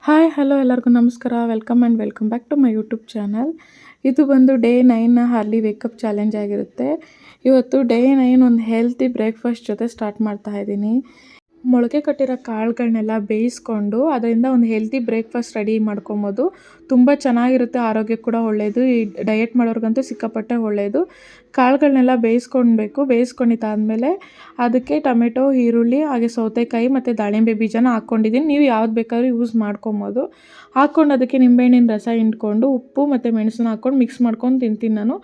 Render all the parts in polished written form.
Hi hello ಎಲ್ಲರಿಗೂ ನಮಸ್ಕಾರ. Welcome and welcome back to my YouTube channel. ಇದು ಬಂದು ಡೇ 9 ಹಾರ್ಲಿ ವೇಕಪ್ ಚಾಲೆಂಜ್ ಆಗಿರುತ್ತೆ. ಇವತ್ತು ಡೇ 9 ಒಂದು ಹೆಲ್ತಿ ಬ್ರೇಕ್ಫಾಸ್ಟ್ ಜೊತೆ ಸ್ಟಾರ್ಟ್ ಮಾಡ್ತಾ ಇದ್ದೀನಿ. ಮೊಳಕೆ ಕಟ್ಟಿರೋ ಕಾಳುಗಳನ್ನೆಲ್ಲ ಬೇಯಿಸ್ಕೊಂಡು ಅದರಿಂದ ಒಂದು ಹೆಲ್ತಿ ಬ್ರೇಕ್ಫಾಸ್ಟ್ ರೆಡಿ ಮಾಡ್ಕೊಬೋದು. ತುಂಬ ಚೆನ್ನಾಗಿರುತ್ತೆ, ಆರೋಗ್ಯಕ್ಕೆ ಕೂಡ ಒಳ್ಳೆಯದು. ಈ ಡಯಟ್ ಮಾಡೋರಿಗಂತೂ ಸಿಕ್ಕಾಪಟ್ಟೆ ಒಳ್ಳೆಯದು. ಕಾಳುಗಳನ್ನೆಲ್ಲ ಬೇಯಿಸ್ಕೊಂಡಿದ್ದಾದಮೇಲೆ ಅದಕ್ಕೆ ಟೊಮೆಟೊ, ಈರುಳ್ಳಿ, ಹಾಗೆ ಸೌತೆಕಾಯಿ ಮತ್ತು ದಾಳಿಂಬೆ ಬೀಜನ ಹಾಕ್ಕೊಂಡಿದ್ದೀನಿ. ನೀವು ಯಾವ್ದು ಬೇಕಾದ್ರೂ ಯೂಸ್ ಮಾಡ್ಕೊಬೋದು. ಹಾಕ್ಕೊಂಡು ಅದಕ್ಕೆ ನಿಂಬೆಹಣ್ಣಿನ ರಸ ಹಿಂಡ್ಕೊಂಡು ಉಪ್ಪು ಮತ್ತು ಮೆಣಸನ್ನ ಹಾಕ್ಕೊಂಡು ಮಿಕ್ಸ್ ಮಾಡ್ಕೊಂಡು ತಿಂತೀನಿ ನಾನು.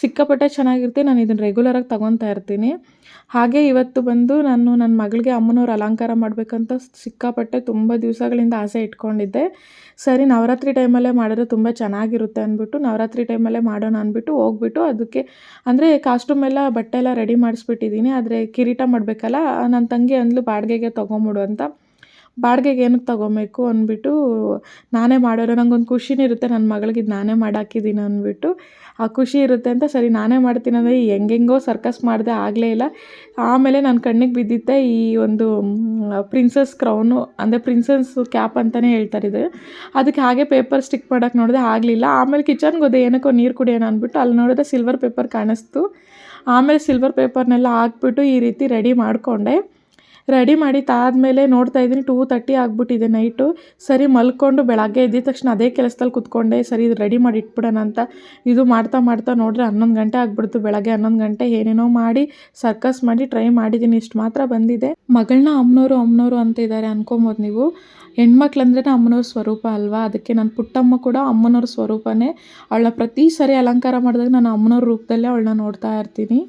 ಸಿಕ್ಕಾಪಟ್ಟೆ ಚೆನ್ನಾಗಿರುತ್ತೆ. ನಾನು ಇದನ್ನು ರೆಗ್ಯುಲರಾಗಿ ತೊಗೊತಾ ಇರ್ತೀನಿ. ಹಾಗೆ ಇವತ್ತು ಬಂದು ನಾನು ನನ್ನ ಮಗಳಿಗೆ ಅಮ್ಮನವ್ರು ಅಲಂಕಾರ ಮಾಡಬೇಕಂತ ಸಿಕ್ಕಾಪಟ್ಟೆ ತುಂಬ ದಿವಸಗಳಿಂದ ಆಸೆ ಇಟ್ಕೊಂಡಿದ್ದೆ. ಸರಿ ನವರಾತ್ರಿ ಟೈಮಲ್ಲೇ ಮಾಡಿದ್ರೆ ತುಂಬ ಚೆನ್ನಾಗಿರುತ್ತೆ ಅಂದ್ಬಿಟ್ಟು ನವರಾತ್ರಿ ಟೈಮಲ್ಲೇ ಮಾಡೋಣ ಅಂದ್ಬಿಟ್ಟು ಹೋಗ್ಬಿಟ್ಟು ಅದಕ್ಕೆ ಅಂದರೆ ಕಾಸ್ಟ್ಯೂಮ್ ಎಲ್ಲ ಬಟ್ಟೆ ಎಲ್ಲ ರೆಡಿ ಮಾಡಿಸ್ಬಿಟ್ಟಿದ್ದೀನಿ. ಆದರೆ ಕಿರೀಟ ಮಾಡಬೇಕಲ್ಲ, ನನ್ನ ತಂಗಿ ಅಂದ್ಲು ಬಾಡಿಗೆಗೆ ತೊಗೊಂಬಿಡು ಅಂತ. ಬಾಡಿಗೆಗೆ ಏನಕ್ಕೆ ತೊಗೊಬೇಕು ಅಂದ್ಬಿಟ್ಟು ನಾನೇ ಮಾಡೋರು, ನಂಗೊಂದು ಖುಷಿನೂ ಇರುತ್ತೆ ನನ್ನ ಮಗಳಿಗೆ ಇದು ನಾನೇ ಮಾಡಾಕಿದ್ದೀನಿ ಅಂದ್ಬಿಟ್ಟು. ಆ ಖುಷಿ ಇರುತ್ತೆ ಅಂತ ಸರಿ ನಾನೇ ಮಾಡ್ತೀನಿ ಅಂದರೆ ಹೆಂಗೆಂಗೋ ಸರ್ಕಸ್ ಮಾಡಿದೆ, ಆಗಲೇ ಇಲ್ಲ. ಆಮೇಲೆ ನನ್ನ ಕಣ್ಣಿಗೆ ಬಿದ್ದಿತ್ತೆ ಈ ಒಂದು ಪ್ರಿನ್ಸಸ್ ಕ್ರೌನು, ಅಂದರೆ ಪ್ರಿನ್ಸಸ್ ಕ್ಯಾಪ್ ಅಂತಲೇ ಹೇಳ್ತಾರೆ ಇದು. ಅದಕ್ಕೆ ಹಾಗೆ ಪೇಪರ್ ಸ್ಟಿಕ್ ಮಾಡೋಕ್ಕೆ ನೋಡಿದೆ, ಆಗಲಿಲ್ಲ. ಆಮೇಲೆ ಕಿಚನ್ಗೆ ಹೋದೆ, ಏನಕ್ಕೋ ನೀರು ಕುಡಿಯೋಣ ಅಂದ್ಬಿಟ್ಟು ಅಲ್ಲಿ ನೋಡಿದ್ರೆ ಸಿಲ್ವರ್ ಪೇಪರ್ ಕಾಣಿಸ್ತು. ಆಮೇಲೆ ಸಿಲ್ವರ್ ಪೇಪರ್ನೆಲ್ಲ ಹಾಕ್ಬಿಟ್ಟು ಈ ರೀತಿ ರೆಡಿ ಮಾಡಿಕೊಂಡೆ. ರೆಡಿ ಮಾಡಿದ್ದಾದಮೇಲೆ ನೋಡ್ತಾ ಇದ್ದೀನಿ 2:30 ಆಗಿಬಿಟ್ಟಿದೆ ನೈಟು. ಸರಿ ಮಲ್ಕೊಂಡು ಬೆಳಗ್ಗೆ ಎದ್ದಿದ ತಕ್ಷಣ ಅದೇ ಕೆಲಸದಲ್ಲಿ ಕೂತ್ಕೊಂಡೆ. ಸರಿ ಇದು ರೆಡಿ ಮಾಡಿ ಇಟ್ಬಿಡೋಣ ಅಂತ ಇದು ಮಾಡ್ತಾ ನೋಡಿದ್ರೆ 11 ಗಂಟೆ ಆಗಿಬಿಡ್ತು. ಬೆಳಗ್ಗೆ 11 ಗಂಟೆ ಏನೇನೋ ಮಾಡಿ ಸರ್ಕಸ್ ಮಾಡಿ ಟ್ರೈ ಮಾಡಿದ್ದೀನಿ, ಇಷ್ಟು ಮಾತ್ರ ಬಂದಿದೆ. ಮಗಳನ್ನ ಅಮ್ಮನವರು ಅಂತ ಇದ್ದಾರೆ ಅನ್ಕೊಬೋದು ನೀವು. ಹೆಣ್ಮಕ್ಳಂದ್ರೆ ಅಮ್ಮನವ್ರ ಸ್ವರೂಪ ಅಲ್ವಾ, ಅದಕ್ಕೆ ನನ್ನ ಪುಟ್ಟಮ್ಮ ಕೂಡ ಅಮ್ಮನವ್ರ ಸ್ವರೂಪನೇ. ಅವಳನ್ನ ಪ್ರತಿ ಸರಿ ಅಲಂಕಾರ ಮಾಡಿದಾಗ ನಾನು ಅಮ್ಮನವ್ರ ರೂಪದಲ್ಲೇ ಅವಳನ್ನ ನೋಡ್ತಾ ಇರ್ತೀನಿ.